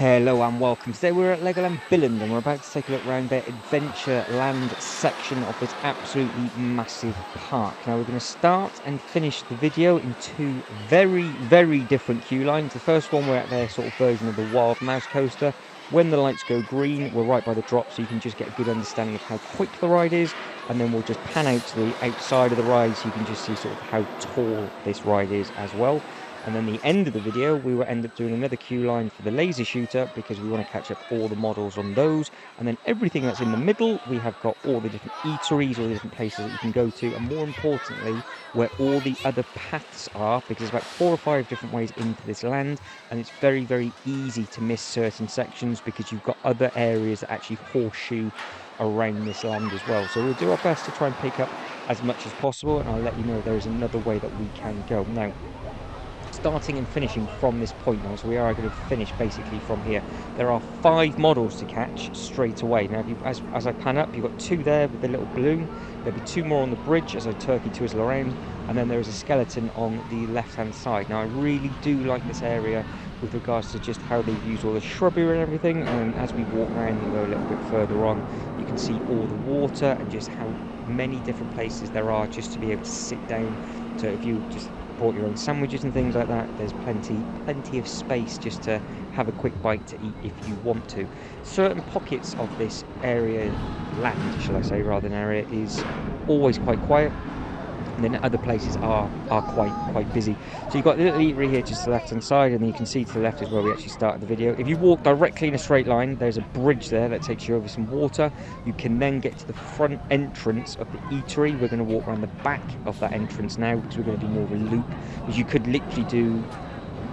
Hello and welcome. Today we're at LEGOLAND Billund and we're about to take a look around their Adventure Land section of this absolutely massive park. Now we're going to start and finish the video in two very different queue lines. The first one, we're at their sort of version of the Wild Mouse coaster. When the lights go green, we're right by the drop, so you can just get a good understanding of how quick the ride is, and then we'll just pan out to the outside of the ride so you can just see sort of how tall this ride is as well. And then the end of the video, we will end up doing another queue line for the laser shooter because we want to catch up all the models on those. And then everything that's in the middle, we have got all the different eateries, all the different places that you can go to, and more importantly, where all the other paths are, because there's about 4 or 5 different ways into this land, and it's very easy to miss certain sections because you've got other areas that actually horseshoe around this land as well. So we'll do our best to try and pick up as much as possible, and I'll let you know there is another way that we can go. Now, starting and finishing from this point now, so we are going to finish basically from here. There are 5 models to catch straight away. Now, as I pan up, you've got 2 there with the little balloon. There'll be 2 more on the bridge as I turkey twizzle around, and then there is a skeleton on the left-hand side. Now, I really do like this area with regards to just how they've used all the shrubbery and everything, and as we walk around and go a little bit further on, you can see all the water and just how many different places there are just to be able to sit down. So if you just brought your own sandwiches and things like that, there's plenty of space just to have a quick bite to eat if you want to. Certain pockets of this area, land shall I say, rather than area, is always quite quiet, and then other places are quite busy. So you've got the little eatery here just to the left hand side, and then you can see to the left is where we actually started the video. If you walk directly in a straight line, there's a bridge there that takes you over some water. You can then get to the front entrance of the eatery. We're going to walk around the back of that entrance now because we're going to do more of a loop, because you could literally do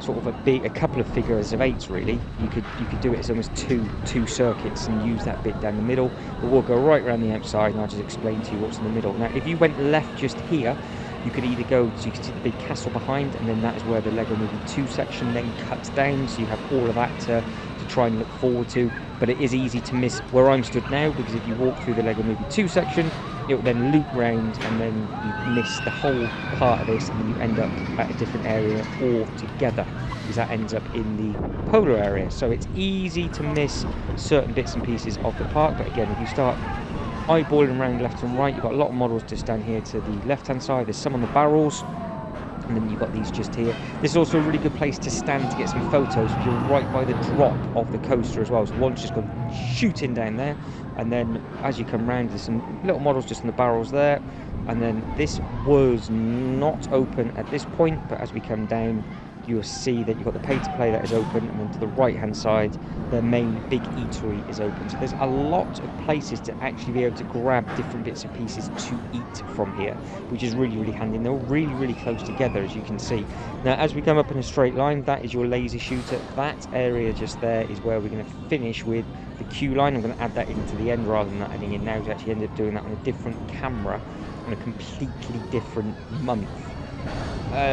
sort of a couple of figures of 8s really. You could do it as almost two circuits and use that bit down the middle, but we'll go right around the outside and I'll just explain to you what's in the middle. Now, if you went left just here, you could either go, so you can see the big castle behind, and then that is where the Lego Movie 2 section then cuts down, so you have all of that to try and look forward to. But it is easy to miss where I'm stood now, because if you walk through the Lego Movie 2 section, it will then loop round and then you miss the whole part of this, and then you end up at a different area altogether, because that ends up in the polar area. So it's easy to miss certain bits and pieces of the park. But again, if you start eyeballing around left and right, you've got a lot of models just down here to the left hand side. There's some on the barrels, and then you've got these just here. This is also a really good place to stand to get some photos, because you're right by the drop of the coaster as well. So one's just gone shooting down there, and then as you come round, there's some little models just in the barrels there. And then this was not open at this point, but as we come down, you'll see that you've got the pay to play that is open, and then to the right hand side, the main big eatery is open. So there's a lot of places to actually be able to grab different bits and pieces to eat from here, which is really handy. And they're all really close together, as you can see. Now, as we come up in a straight line, that is your laser shooter. That area just there is where we're going to finish with the queue line. I'm going to add that into the end rather than that adding in now, to actually end up doing that on a different camera on a completely different month.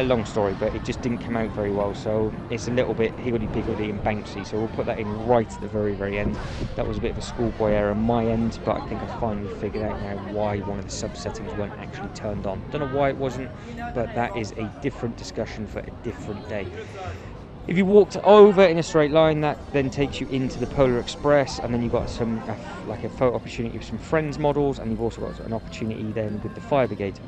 Long story, but it just didn't come out very well, so it's a little bit higgledy-piggledy and bouncy, so we'll put that in right at the very end. That was a bit of a schoolboy error on my end, but I think I finally figured out now why one of the sub-settings weren't actually turned on. Don't know why it wasn't, but that is a different discussion for a different day. If you walked over in a straight line, that then takes you into the Polar Express, and then you've got some like a photo opportunity with some Friends models, and you've also got an opportunity then with the Fire Brigade.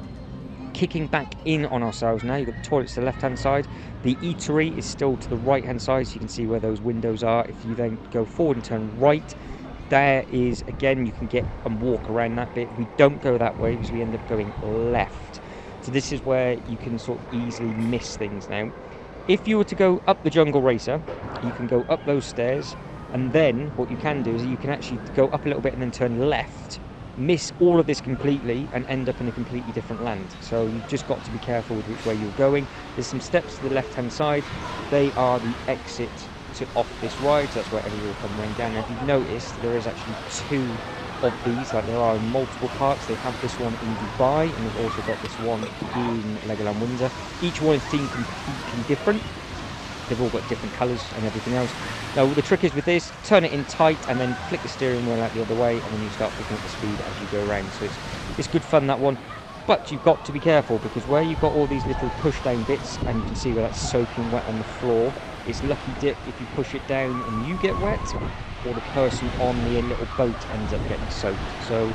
Kicking back in on ourselves now, you've got the toilets to the left hand side. The eatery is still to the right hand side, so you can see where those windows are. If you then go forward and turn right, there is, again, you can get and walk around that bit. We don't go that way because we end up going left. So this is where you can sort of easily miss things now. If you were to go up the Jungle Racer, you can go up those stairs, and then what you can do is you can actually go up a little bit and then turn left, miss all of this completely, and end up in a completely different land. So you've just got to be careful with which way you're going. There's some steps to the left hand side. They are the exit to off this ride, so that's where everyone will come running down. Now, if you've noticed, there is actually 2 of these, like there are in multiple parks. They have this one in Dubai, and they've also got this one in Legoland Windsor. Each one is themed completely different. They've all got different colours and everything else. Now, the trick is with this, turn it in tight and then flick the steering wheel out the other way, and then you start picking up the speed as you go around. So it's good fun, that one. But you've got to be careful, because where you've got all these little push down bits, and you can see where that's soaking wet on the floor, It's lucky dip if you push it down and you get wet, or the person on the little boat ends up getting soaked. So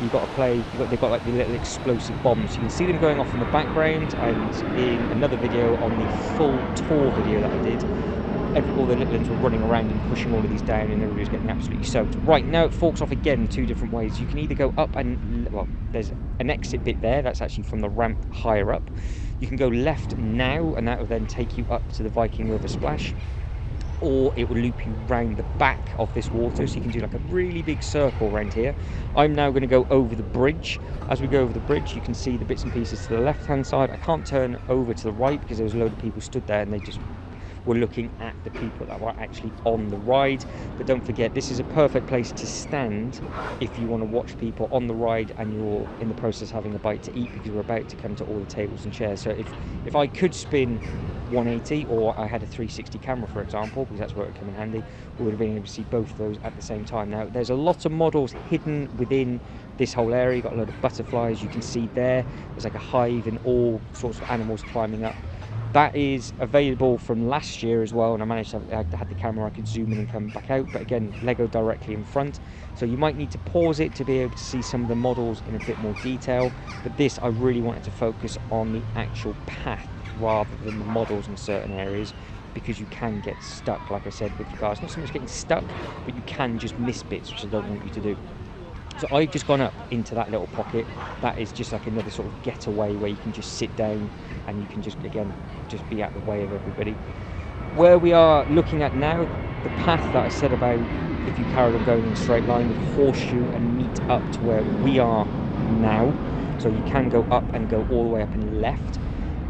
you've got to play. They've got like the little explosive bombs. You can see them going off in the background, and in another video on the full tour video that I did, all the little ones were running around and pushing all of these down, and everybody was getting absolutely soaked. Right, now it forks off again two different ways. You can either go up and, well, there's an exit bit there. That's actually from the ramp higher up. You can go left now, and that will then take you up to the Viking River Splash, or it will loop you round the back of this water, so you can do like a really big circle around here. I'm now going to go over the bridge. As we go over the bridge, you can see the bits and pieces to the left hand side. I can't turn over to the right because there was a load of people stood there and they just were looking at the people that were actually on the ride. But don't forget, this is a perfect place to stand if you want to watch people on the ride and you're in the process of having a bite to eat, because we're about to come to all the tables and chairs. So if I could spin 180, or I had a 360 camera, for example, because that's where it would come in handy, we would have been able to see both of those at the same time. Now, there's a lot of models hidden within this whole area. You've got a load of butterflies. You can see there's like a hive and all sorts of animals climbing up. That is available from last year as well, and I managed to I had the camera, I could zoom in and come back out, but again, Lego directly in front, so you might need to pause it to be able to see some of the models in a bit more detail. But this, I really wanted to focus on the actual path rather than the models in certain areas, because you can get stuck, like I said, with regards, not so much getting stuck, but you can just miss bits, which I don't want you to do. So I've just gone up into that little pocket. That is just like another sort of getaway where you can just sit down and you can just, again, just be out the way of everybody. Where we are looking at now, the path that I said about, if you carried on going in a straight line, would horseshoe and meet up to where we are now. So you can go up and go all the way up and left,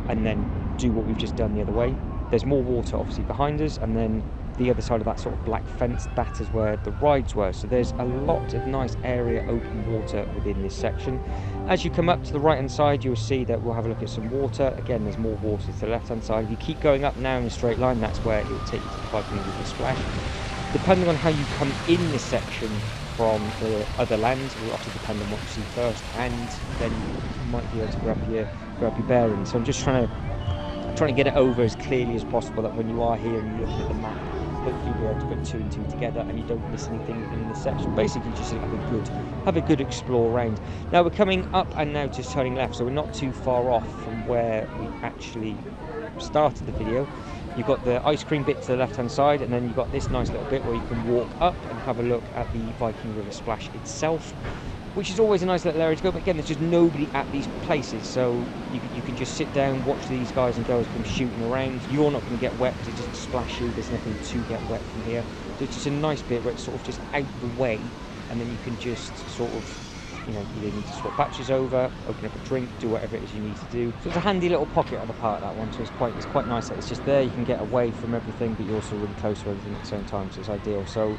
and then do what we've just done the other way. There's more water obviously behind us, and then the other side of that sort of black fence, that is where the rides were. So there's a lot of nice area, open water within this section. As you come up to the right hand side, you'll see that we'll have a look at some water. Again, there's more water to the left hand side. If you keep going up now in a straight line, that's where it will take you to the Viking River Splash. Depending on how you come in this section from the other lands will obviously depend on what you see first, and then you might be able to grab your bearings. So I'm just trying to get it over as clearly as possible, that when you are here and you're looking at the map, hopefully you'll be able to put two and two together and you don't miss anything in this section. Basically, just have a good explore around. Now we're coming up and now just turning left, so we're not too far off from where we actually started the video. You've got the ice cream bit to the left hand side, and then you've got this nice little bit where you can walk up and have a look at the Viking River Splash itself, which is always a nice little area to go. But again, there's just nobody at these places, so you can just sit down, watch these guys and girls come shooting around. You're not going to get wet because it doesn't splash you. There's nothing to get wet from here. So it's just a nice bit where it's sort of just out the way, and then you can just sort of, you need to swap batches over, open up a drink, do whatever it is you need to do. So it's a handy little pocket of the park, that one. So it's quite nice that it's just there. You can get away from everything, but you're also really close to everything at the same time. So it's ideal. So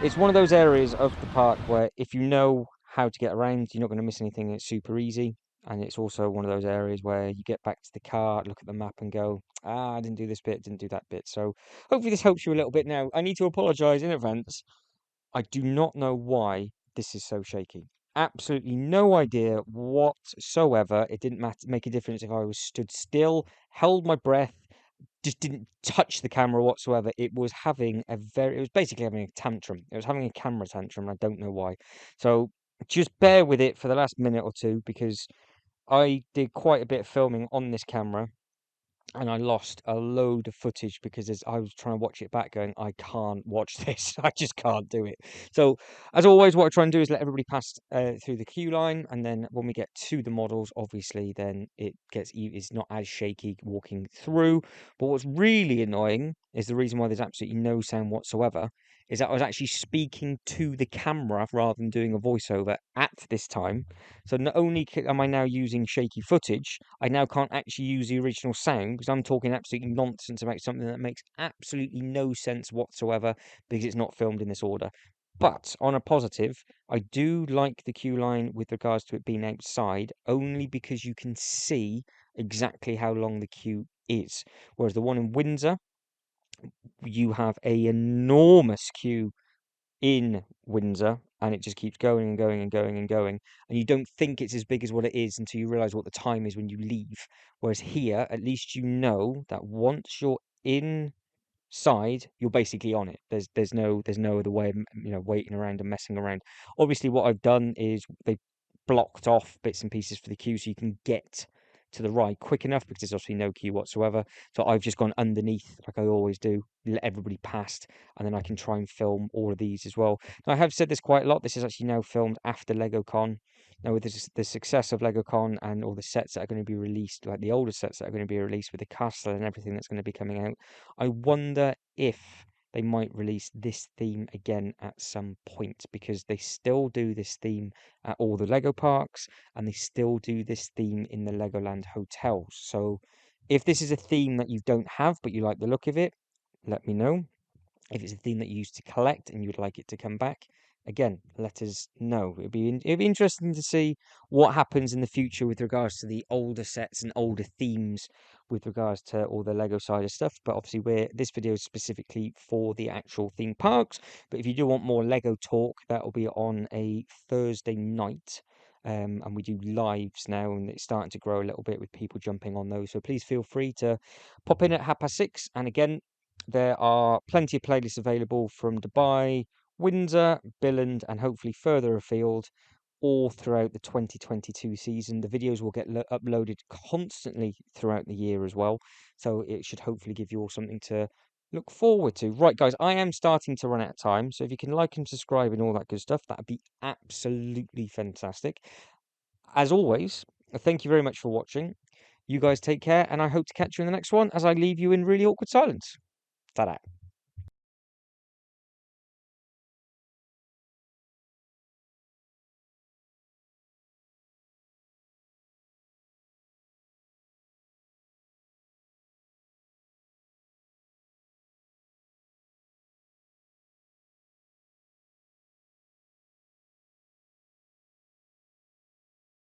it's one of those areas of the park where if you know how to get around, you're not going to miss anything. It's super easy. And it's also one of those areas where you get back to the car, look at the map and go, I didn't do this bit, didn't do that bit. So hopefully this helps you a little bit. Now, I need to apologize in advance. I do not know why this is so shaky. Absolutely no idea whatsoever. It didn't make a difference if I was stood still, held my breath, just didn't touch the camera whatsoever. It was basically having a tantrum. It was having a camera tantrum. I don't know why. So just bear with it for the last minute or two, because I did quite a bit of filming on this camera and I lost a load of footage because I was trying to watch it back going, I can't watch this. I just can't do it. So as always, what I try and do is let everybody pass through the queue line. And then when we get to the models, obviously, then it's not as shaky walking through. But what's really annoying is the reason why there's absolutely no sound whatsoever is that I was actually speaking to the camera rather than doing a voiceover at this time. So not only am I now using shaky footage, I now can't actually use the original sound because I'm talking absolutely nonsense about something that makes absolutely no sense whatsoever because it's not filmed in this order. But on a positive, I do like the queue line with regards to it being outside, only because you can see exactly how long the queue is. Whereas the one in Windsor, you have a enormous queue in Windsor, and it just keeps going and going and going and going, and you don't think it's as big as what it is until you realize what the time is when you leave. Whereas here, at least you know that once you're in side, you're basically on it. There's no other way of waiting around and messing around. Obviously, what I've done is they blocked off bits and pieces for the queue so you can get to the ride quick enough because there's obviously no queue whatsoever. So I've just gone underneath like I always do, let everybody past, and then I can try and film all of these as well. Now, I have said this quite a lot. This is actually now filmed after LegoCon. Now, with the success of LegoCon and all the sets that are going to be released, like the older sets that are going to be released with the castle and everything that's going to be coming out, I wonder if they might release this theme again at some point because they still do this theme at all the Lego parks and they still do this theme in the Legoland hotels. So if this is a theme that you don't have but you like the look of it, let me know. If it's a theme that you used to collect and you would like it to come back, again, let us know. It'd be interesting to see what happens in the future with regards to the older sets and older themes with regards to all the Lego side of stuff. But obviously, this video is specifically for the actual theme parks. But if you do want more Lego talk, that will be on a Thursday night. And we do lives now, and it's starting to grow a little bit with people jumping on those. So please feel free to pop in at 6:30. And again, there are plenty of playlists available from Dubai, Windsor, Billund, and hopefully further afield all throughout the 2022 season. The videos will get uploaded constantly throughout the year as well. So it should hopefully give you all something to look forward to. Right, guys, I am starting to run out of time. So if you can like and subscribe and all that good stuff, that'd be absolutely fantastic. As always, thank you very much for watching. You guys take care, and I hope to catch you in the next one as I leave you in really awkward silence. Ta-da.